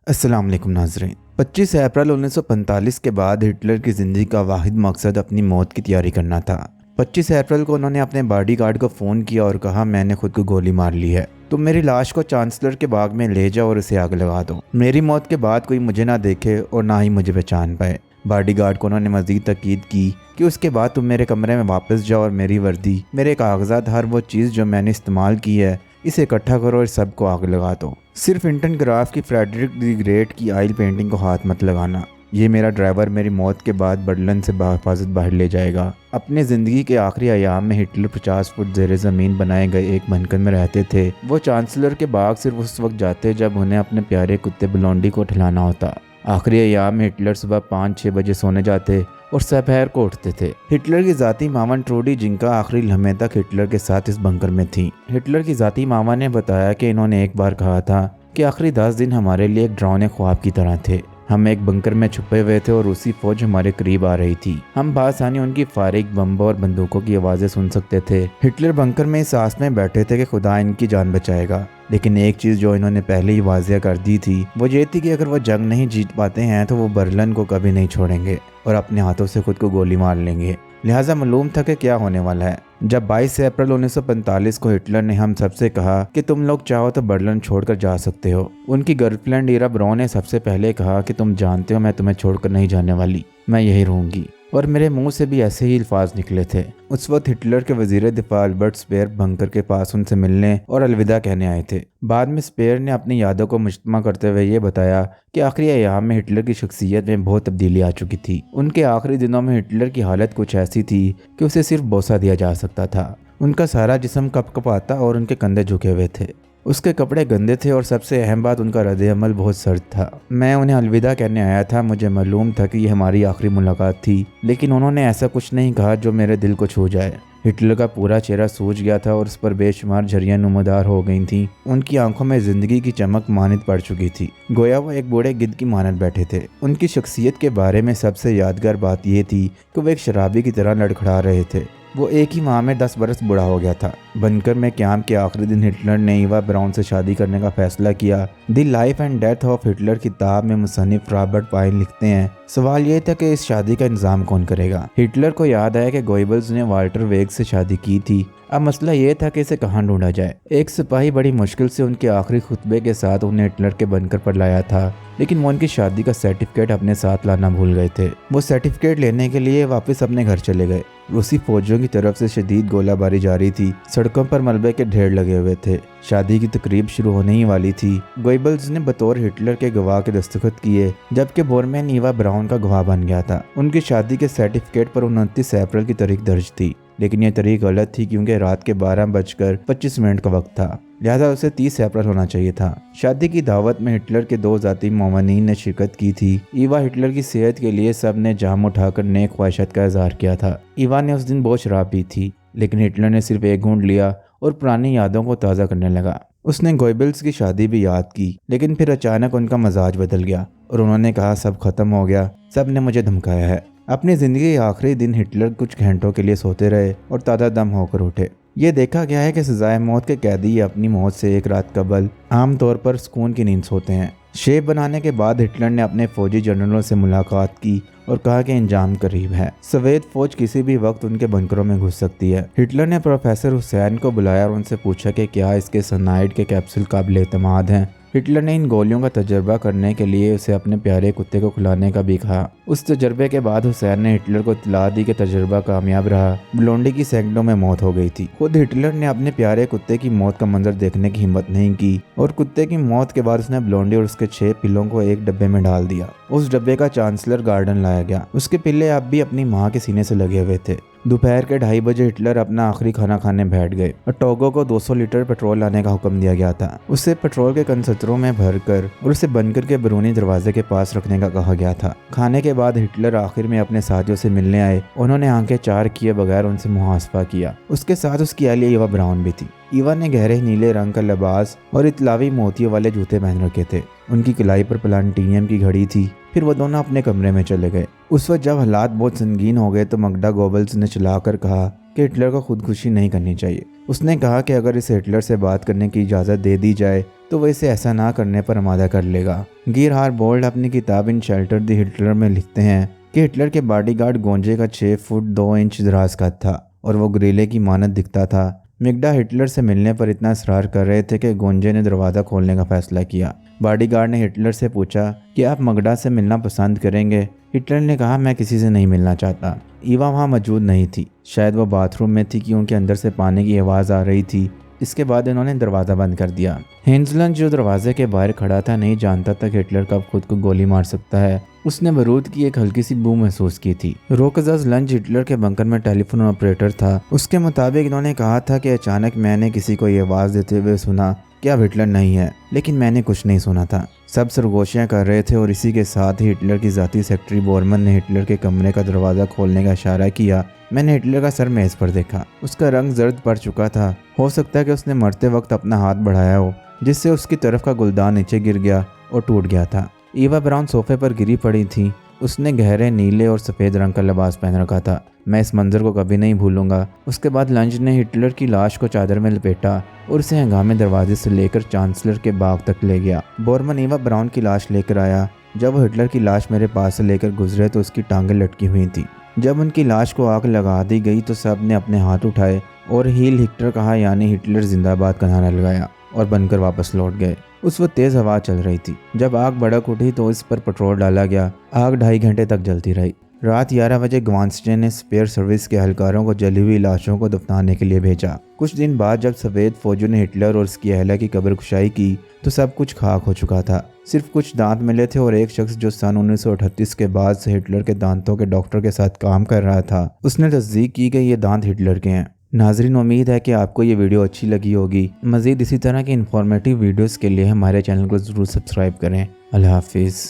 अस्सलाम वालेकुम नाज़रीन। 25 अप्रैल 1945 के बाद हिटलर की ज़िंदगी का वाहिद मकसद अपनी मौत की तैयारी करना था। 25 अप्रैल को उन्होंने अपने बॉडीगार्ड को फ़ोन किया और कहा, मैंने खुद को गोली मार ली है, तुम मेरी लाश को चांसलर के बाग में ले जाओ और उसे आग लगा दो। मेरी मौत के बाद कोई मुझे ना देखे और ना ही मुझे पहचान पाए। बॉडीगार्ड को उन्होंने मज़ीद ताकीद की कि उसके बाद तुम मेरे कमरे में वापस जाओ और मेरी वर्दी, मेरे कागजात, हर वो चीज़ जो मैंने इस्तेमाल की है, इसे इकट्ठा करो और सबको आग लगा दो। सिर्फ इंटन ग्राफ की फ्रेडरिक द ग्रेट की आयल पेंटिंग को हाथ मत लगाना। ये मेरा ड्राइवर मेरी मौत के बाद बर्लिन से बाहिफाजत बाहर ले जाएगा। अपनी ज़िंदगी के आखिरी अयाम में हिटलर 50 फुट ज़ेरे ज़मीन बनाए गए एक बंकर में रहते थे। वो चांसलर के बाग सिर्फ उस वक्त जाते जब उन्हें अपने प्यारे कुत्ते ब्लोंडी को ठिलाना होता। आखिरी अयाम में हिटलर सुबह 5-6 बजे सोने जाते और दोपहर को उठते थे। हिटलर की ज़ाती मावन ट्रूडी, जिनका आखिरी लम्हे तक हिटलर के साथ इस बंकर में थी। हिटलर की ज़ाती मामा ने बताया कि इन्होंने एक बार कहा था कि आखिरी 10 दिन हमारे लिए एक डरावने ख्वाब की तरह थे। हम एक बंकर में छुपे हुए थे और रूसी फौज हमारे करीब आ रही थी। हम बासानी उनकी फारिग बम्बों और बंदूकों की आवाज़ें सुन सकते थे। हिटलर बंकर में इस आस में बैठे थे कि खुदा इनकी जान बचाएगा। लेकिन एक चीज़ जो इन्होंने पहले ही वाज़िया कर दी थी वो ये थी कि अगर वो जंग नहीं जीत पाते हैं तो वो बर्लिन को कभी नहीं छोड़ेंगे और अपने हाथों से खुद को गोली मार लेंगे। लिहाजा मालूम था कि क्या होने वाला है। जब 22 अप्रैल 1945 को हिटलर ने हम सबसे कहा कि तुम लोग चाहो तो बर्लिन छोड़कर जा सकते हो, उनकी गर्लफ्रेंड इरा ब्राउन ने सबसे पहले कहा कि तुम जानते हो मैं तुम्हें छोड़कर नहीं जाने वाली, मैं यही रहूंगी। और मेरे मुंह से भी ऐसे ही अल्फाज निकले थे। उस वक्त हिटलर के वजीर दिफा अल्बर्ट स्पेयर बंकर के पास उनसे मिलने और अलविदा कहने आए थे। बाद में स्पेयर ने अपनी यादों को मुजतमा करते हुए ये बताया कि आखिरी अयाम में हिटलर की शख्सियत में बहुत तब्दीली आ चुकी थी। उनके आखिरी दिनों में हिटलर की हालत कुछ ऐसी थी कि उसे सिर्फ बोसा दिया जा सकता था। उनका सारा जिस्म कपकपाता और उनके कंधे झुके हुए थे। उसके कपड़े गंदे थे और सबसे अहम बात, उनका रद्द-ए-अमल बहुत सर्द था। मैं उन्हें अलविदा कहने आया था। मुझे मालूम था कि ये हमारी आखिरी मुलाकात थी, लेकिन उन्होंने ऐसा कुछ नहीं कहा जो मेरे दिल को छू जाए। हिटलर का पूरा चेहरा सूज गया था और उस पर बेशुमार झरियाँ नुमादार हो गई थीं। उनकी आंखों में जिंदगी की चमक मानित पड़ चुकी थी, गोया वो एक बूढ़े गिद्ध की मानत बैठे थे। उनकी शख्सियत के बारे में सबसे यादगार बात यह थी कि वो एक शराबी की तरह लड़खड़ा रहे थे। वो एक ही माह में 10 बरस बूढ़ा हो गया था। बंकर में क्याम के आखिरी दिन हिटलर ने ईवा ब्राउन से शादी करने का फैसला किया। The life and death of Hitler किताब में मुसन्निफ रॉबर्ट पाइन लिखते हैं, सवाल ये था कि इस शादी का इंतजाम कौन करेगा। हिटलर को याद आया कि गोइबल्स ने वाल्टर वेग से शादी की थी। अब मसला ये था कि इसे कहाँ ढूंढा जाए। एक सिपाही बड़ी मुश्किल से उनके आखिरी खुतबे के साथ उन्हें हिटलर के बंकर पर लाया था, लेकिन वो उनकी शादी का सर्टिफिकेट अपने साथ लाना भूल गए थे। वो सर्टिफिकेट लेने के लिए वापस अपने घर चले गए। रूसी फौजियों की तरफ से शदीद गोलाबारी जारी थी। सड़कों पर मलबे के ढेर लगे हुए थे। शादी की तकरीब शुरू होने ही वाली थी। गोइबल्स ने बतौर हिटलर के गवाह के दस्तखत किए, जबकि बोरमैन ईवा ब्राउन का गवाह बन गया था। उनकी शादी के सर्टिफिकेट पर 29 अप्रैल की तारीख दर्ज थी, लेकिन यह तारीख गलत थी क्योंकि रात के 12:25 का वक्त था। लिहाजा उसे 30 अप्रैल होना चाहिए था। शादी की दावत में हिटलर के 2 ज़ाती मोमिनीन ने शिरकत की थी। ईवा हिटलर की सेहत के लिए सब ने जाम उठाकर नेक ख्वाहिशत का इजहार किया था। ईवा ने उस दिन बहुत शराब पी थी, लेकिन हिटलर ने सिर्फ एक घूंट लिया और पुरानी यादों को ताज़ा करने लगा। उसने गोइबल्स की शादी भी याद की, लेकिन फिर अचानक उनका मजाज बदल गया और उन्होंने कहा सब खत्म हो गया, सब ने मुझे धमकाया है। अपनी ज़िंदगी के आखिरी दिन हिटलर कुछ घंटों के लिए सोते रहे और ताज़ा दम होकर उठे। ये देखा गया है कि सजाए मौत के कैदी अपनी मौत से एक रात कबल आमतौर पर सुकून की नींद सोते हैं। शेप बनाने के बाद हिटलर ने अपने फौजी जनरलों से मुलाकात की और कहा कि इंजाम करीब है। सफेद फौज किसी भी वक्त उनके बंकरों में घुस सकती है। हिटलर ने प्रोफेसर हुसैन को बुलाया और उनसे पूछा कि क्या इसके सनाइड के कैप्सूल काबिल एतमाद हैं। हिटलर ने इन गोलियों का तजर्बा करने के लिए उसे अपने प्यारे कुत्ते को खिलाने का भी कहा। उस तजर्बे के बाद हुसैन ने हिटलर को इत्तला दी कि तजर्बा कामयाब रहा। ब्लोंडी की सैकड़ों में मौत हो गई थी। खुद हिटलर ने अपने प्यारे कुत्ते की मौत का मंजर देखने की हिम्मत नहीं की और कुत्ते की मौत के बाद उसने ब्लोंडी और उसके 6 पिल्लों को एक डब्बे में डाल दिया। उस डब्बे का चांसलर गार्डन लाया गया। उसके पिल्ले अब भी अपनी माँ के सीने से लगे हुए थे। दोपहर के 2:30 बजे हिटलर अपना आखिरी खाना खाने बैठ गए और टोगो को 200 लीटर पेट्रोल लाने का हुक्म दिया गया था। उसे पेट्रोल के कंसंट्रों में भरकर और उसे बंकर के बैरूनी दरवाजे के पास रखने का कहा गया था। खाने के बाद हिटलर आखिर में अपने साथियों से मिलने आए। उन्होंने आंखें चार किए बगैर उनसे मुहासफा किया। उसके साथ उसकी अहलिया ईवा ब्राउन भी थी। ईवा ने गहरे नीले रंग का लिबास और इतलावी मोतियों वाले जूते पहन रखे थे। उनकी कलाई पर प्लाटिनियम की घड़ी थी। फिर वो दोनों अपने कमरे में चले गए। उस वक्त जब हालात बहुत संगीन हो गए तो मगडा गोबल्स ने चलाकर कहा कि हिटलर को खुदकुशी नहीं करनी चाहिए। اس نے کہا کہ اگر اسے ہٹلر سے بات کرنے کی اجازت دے دی جائے تو وہ اسے ایسا نہ کرنے پر آمادہ کر لے گا۔ گیرہارڈ بولڈ اپنی کتاب ان شیلٹر دی ہٹلر میں لکھتے ہیں کہ ہٹلر کے باڈی گارڈ گونجے کا 6 فٹ 2 انچ دراز کا تھا اور وہ گریلے کی مانند دکھتا تھا۔ میگڈا ہٹلر سے ملنے پر اتنا اصرار کر رہے تھے کہ گونجے نے دروازہ کھولنے کا فیصلہ کیا۔ باڈی گارڈ نے ہٹلر سے پوچھا کہ آپ میگڈا سے ملنا پسند کریں گے؟ ہٹلر نے کہا میں کسی سے نہیں ملنا چاہتا۔ ایوا وہاں موجود نہیں تھی، شاید وہ باتھ روم میں تھی کیونکہ اندر سے پانی کی آواز آ رہی تھی۔ اس کے بعد انہوں نے دروازہ بند کر دیا۔ ہینزلن جو دروازے کے باہر کھڑا تھا نہیں جانتا تھا کہ ہٹلر کب خود کو گولی مار سکتا ہے۔ اس نے بارود کی ایک ہلکی سی بو محسوس کی تھی۔ روکزز لنچ ہٹلر کے بنکر میں ٹیلی فون آپریٹر تھا۔ اس کے مطابق انہوں نے کہا تھا کہ اچانک میں نے کسی کو یہ آواز دیتے ہوئے سنا کہ اب ہٹلر نہیں ہے، لیکن میں نے کچھ نہیں سنا تھا۔ سب سرگوشیاں کر رہے تھے اور اسی کے ساتھ ہی ہٹلر کی ذاتی سیکرٹری بورمن نے ہٹلر کے کمرے کا دروازہ کھولنے کا اشارہ کیا۔ میں نے ہٹلر کا سر میز پر دیکھا، اس کا رنگ زرد پڑ چکا تھا۔ ہو سکتا ہے کہ اس نے مرتے وقت اپنا ہاتھ بڑھایا ہو، جس سے اس کی طرف کا گلدان نیچے گر گیا اور ٹوٹ گیا تھا۔ ایوا براؤن صوفے پر گری پڑی تھی۔ اس نے گہرے نیلے اور سفید رنگ کا لباس پہن رکھا تھا۔ میں اس منظر کو کبھی نہیں بھولوں گا۔ اس کے بعد لنچ نے ہٹلر کی لاش کو چادر میں لپیٹا اور اسے ہنگامے دروازے سے لے کر چانسلر کے باغ تک لے گیا۔ بورمن ایوا براؤن کی لاش لے کر آیا۔ جب وہ ہٹلر کی لاش میرے پاس سے لے کر گزرے تو اس کی ٹانگیں لٹکی ہوئی تھیں۔ جب ان کی لاش کو آگ لگا دی گئی تو سب نے اپنے ہاتھ اٹھائے اور ہیل ہٹلر کہا، یعنی ہٹلر زندہ باد کا نعرہ لگایا اور بن کر واپس لوٹ گئے۔ اس وقت تیز ہوا چل رہی تھی۔ جب آگ بھڑک اٹھی تو اس پر پٹرول ڈالا گیا۔ آگ 2.5 گھنٹے تک جلتی رہی۔ رات 11 بجے گوانسٹین نے سپیئر سروس کے اہلکاروں کو جلی ہوئی لاشوں کو دفنانے کے لیے بھیجا۔ کچھ دن بعد جب سفید فوجیوں نے ہٹلر اور اس کی اہلیہ کی قبر کشائی کی تو سب کچھ خاک ہو چکا تھا۔ صرف کچھ دانت ملے تھے اور ایک شخص جو سن 1938 کے بعد سے ہٹلر کے دانتوں کے ڈاکٹر کے ساتھ کام کر رہا تھا، اس نے تصدیق کی کہ یہ دانت ہٹلر کے ہیں۔ ناظرین، امید ہے کہ آپ کو یہ ویڈیو اچھی لگی ہوگی۔ مزید اسی طرح کی انفارمیٹیو ویڈیوز کے لیے ہمارے چینل کو ضرور سبسکرائب کریں۔ اللہ حافظ۔